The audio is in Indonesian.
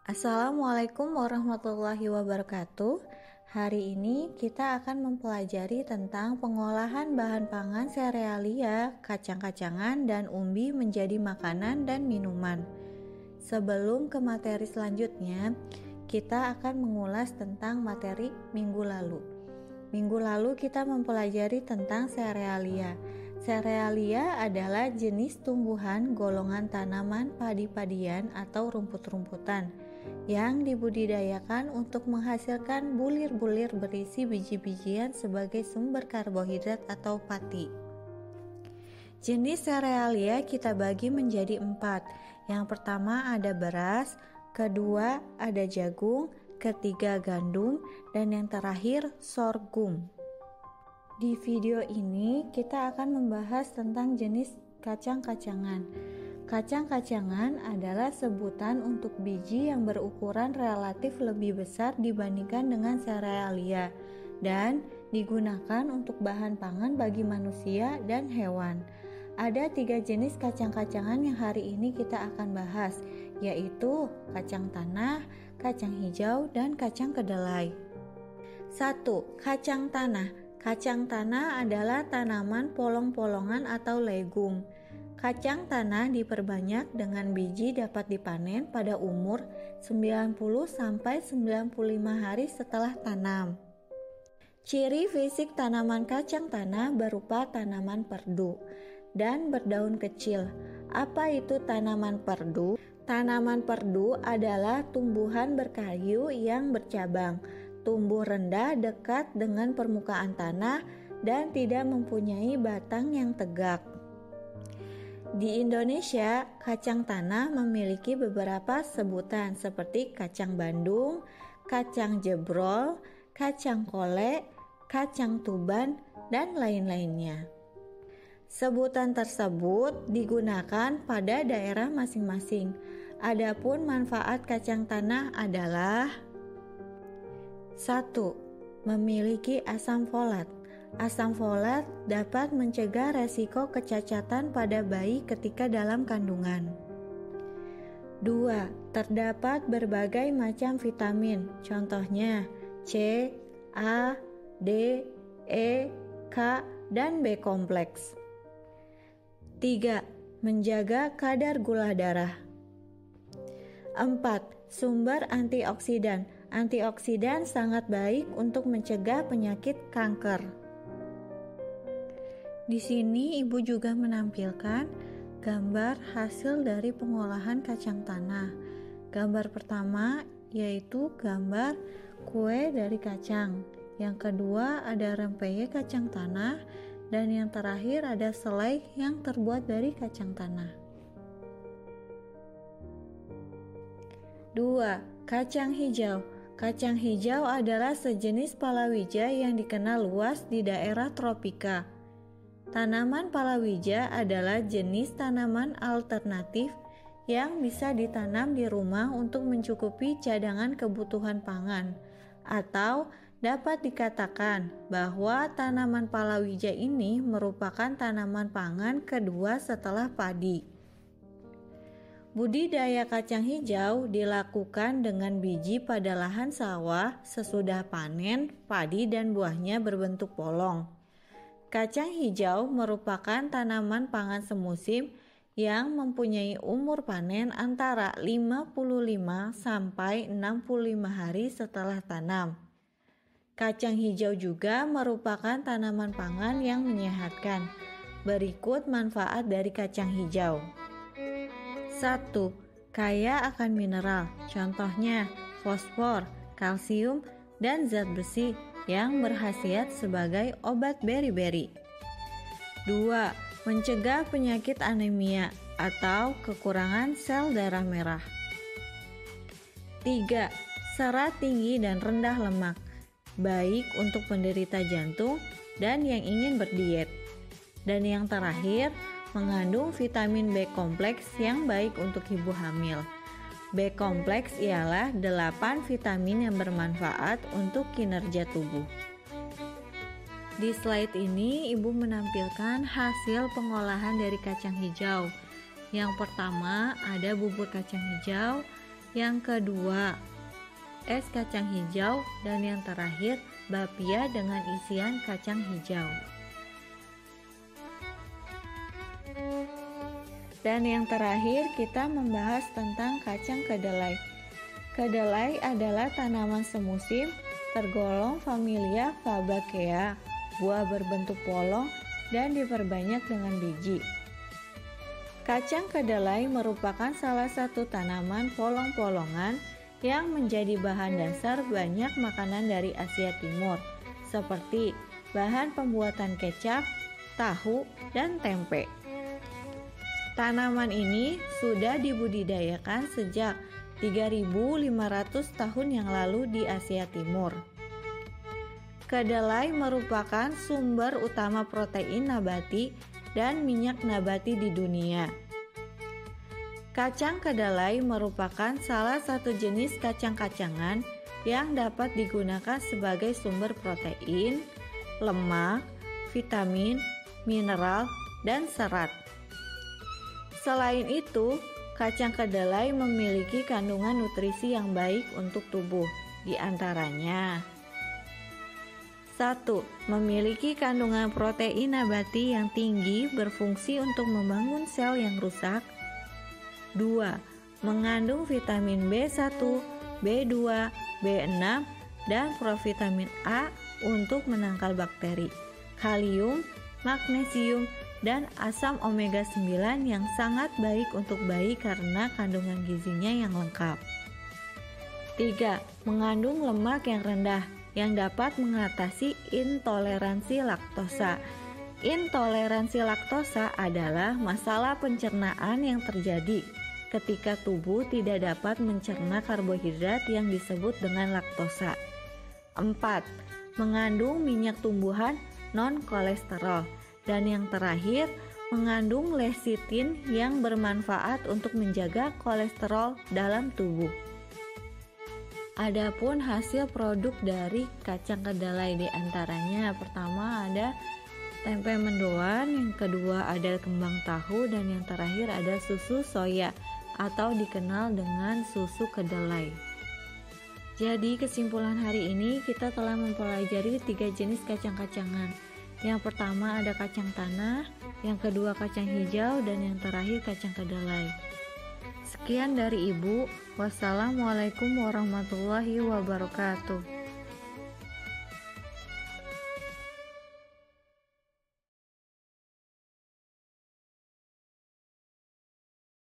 Assalamualaikum warahmatullahi wabarakatuh. Hari ini kita akan mempelajari tentang pengolahan bahan pangan serealia, kacang-kacangan, dan umbi menjadi makanan dan minuman. Sebelum ke materi selanjutnya, kita akan mengulas tentang materi minggu lalu. Minggu lalu kita mempelajari tentang serealia. Serealia adalah jenis tumbuhan golongan tanaman padi-padian atau rumput-rumputan yang dibudidayakan untuk menghasilkan bulir-bulir berisi biji-bijian sebagai sumber karbohidrat atau pati. Jenis serealia kita bagi menjadi 4. Yang pertama ada beras, kedua ada jagung, ketiga gandum, dan yang terakhir sorghum. Di video ini kita akan membahas tentang jenis kacang-kacangan. Kacang-kacangan adalah sebutan untuk biji yang berukuran relatif lebih besar dibandingkan dengan serealia dan digunakan untuk bahan pangan bagi manusia dan hewan. Ada 3 jenis kacang-kacangan yang hari ini kita akan bahas, yaitu kacang tanah, kacang hijau, dan kacang kedelai. 1. Kacang tanah. Kacang tanah adalah tanaman polong-polongan atau legum. Kacang tanah diperbanyak dengan biji dapat dipanen pada umur 90-95 hari setelah tanam. Ciri fisik tanaman kacang tanah berupa tanaman perdu dan berdaun kecil. Apa itu tanaman perdu? Tanaman perdu adalah tumbuhan berkayu yang bercabang, tumbuh rendah dekat dengan permukaan tanah dan tidak mempunyai batang yang tegak. Di Indonesia, kacang tanah memiliki beberapa sebutan seperti kacang Bandung, kacang jebrol, kacang kolek, kacang tuban, dan lain-lainnya. Sebutan tersebut digunakan pada daerah masing-masing. Adapun manfaat kacang tanah adalah 1. Memiliki asam folat. Asam folat dapat mencegah resiko kecacatan pada bayi ketika dalam kandungan. 2. Terdapat berbagai macam vitamin, contohnya C, A, D, E, K, dan B kompleks. 3. Menjaga kadar gula darah. 4. Sumber antioksidan. Antioksidan sangat baik untuk mencegah penyakit kanker. Di sini ibu juga menampilkan gambar hasil dari pengolahan kacang tanah. Gambar pertama yaitu gambar kue dari kacang. Yang kedua ada rempeyek kacang tanah, dan yang terakhir ada selai yang terbuat dari kacang tanah. 2. Kacang hijau. Kacang hijau adalah sejenis palawija yang dikenal luas di daerah tropika. Tanaman palawija adalah jenis tanaman alternatif yang bisa ditanam di rumah untuk mencukupi cadangan kebutuhan pangan, atau dapat dikatakan bahwa tanaman palawija ini merupakan tanaman pangan kedua setelah padi. Budidaya kacang hijau dilakukan dengan biji pada lahan sawah sesudah panen padi dan buahnya berbentuk polong. Kacang hijau merupakan tanaman pangan semusim yang mempunyai umur panen antara 55 sampai 65 hari setelah tanam. Kacang hijau juga merupakan tanaman pangan yang menyehatkan. Berikut manfaat dari kacang hijau. 1. Kaya akan mineral, contohnya fosfor, kalsium, dan zat besi yang berkhasiat sebagai obat beri-beri. 2. Mencegah penyakit anemia atau kekurangan sel darah merah. 3. Serat tinggi dan rendah lemak, baik untuk penderita jantung dan yang ingin berdiet. Dan yang terakhir, mengandung vitamin B kompleks yang baik untuk ibu hamil. B kompleks ialah 8 vitamin yang bermanfaat untuk kinerja tubuh. Di slide ini ibu menampilkan hasil pengolahan dari kacang hijau. Yang pertama ada bubur kacang hijau, Yang kedua, es kacang hijau, dan yang terakhir, bapia dengan isian kacang hijau. Dan yang terakhir, kita membahas tentang kacang kedelai. Kedelai adalah tanaman semusim, tergolong familia Fabaceae, buah berbentuk polong dan diperbanyak dengan biji. Kacang kedelai merupakan salah satu tanaman polong-polongan yang menjadi bahan dasar banyak makanan dari Asia Timur, seperti bahan pembuatan kecap, tahu, dan tempe. Tanaman ini sudah dibudidayakan sejak 3.500 tahun yang lalu di Asia Timur. Kedelai merupakan sumber utama protein nabati dan minyak nabati di dunia. Kacang kedelai merupakan salah satu jenis kacang-kacangan yang dapat digunakan sebagai sumber protein, lemak, vitamin, mineral, dan serat. Selain itu, kacang kedelai memiliki kandungan nutrisi yang baik untuk tubuh, di antaranya 1. Memiliki kandungan protein nabati yang tinggi berfungsi untuk membangun sel yang rusak. 2. Mengandung vitamin B1, B2, B6, dan provitamin A untuk menangkal bakteri, kalium, magnesium, dan asam omega 9 yang sangat baik untuk bayi karena kandungan gizinya yang lengkap. 3. Mengandung lemak yang rendah yang dapat mengatasi intoleransi laktosa. Intoleransi laktosa adalah masalah pencernaan yang terjadi ketika tubuh tidak dapat mencerna karbohidrat yang disebut dengan laktosa. 4. Mengandung minyak tumbuhan non-kolesterol. Dan yang terakhir, mengandung lecithin yang bermanfaat untuk menjaga kolesterol dalam tubuh. Adapun hasil produk dari kacang kedelai di antaranya, pertama ada tempe mendoan, yang kedua ada kembang tahu, dan yang terakhir ada susu soya atau dikenal dengan susu kedelai. Jadi kesimpulan hari ini kita telah mempelajari 3 jenis kacang-kacangan. Yang pertama ada kacang tanah, yang kedua kacang hijau, dan yang terakhir kacang kedelai. Sekian dari Ibu. Wassalamualaikum warahmatullahi wabarakatuh.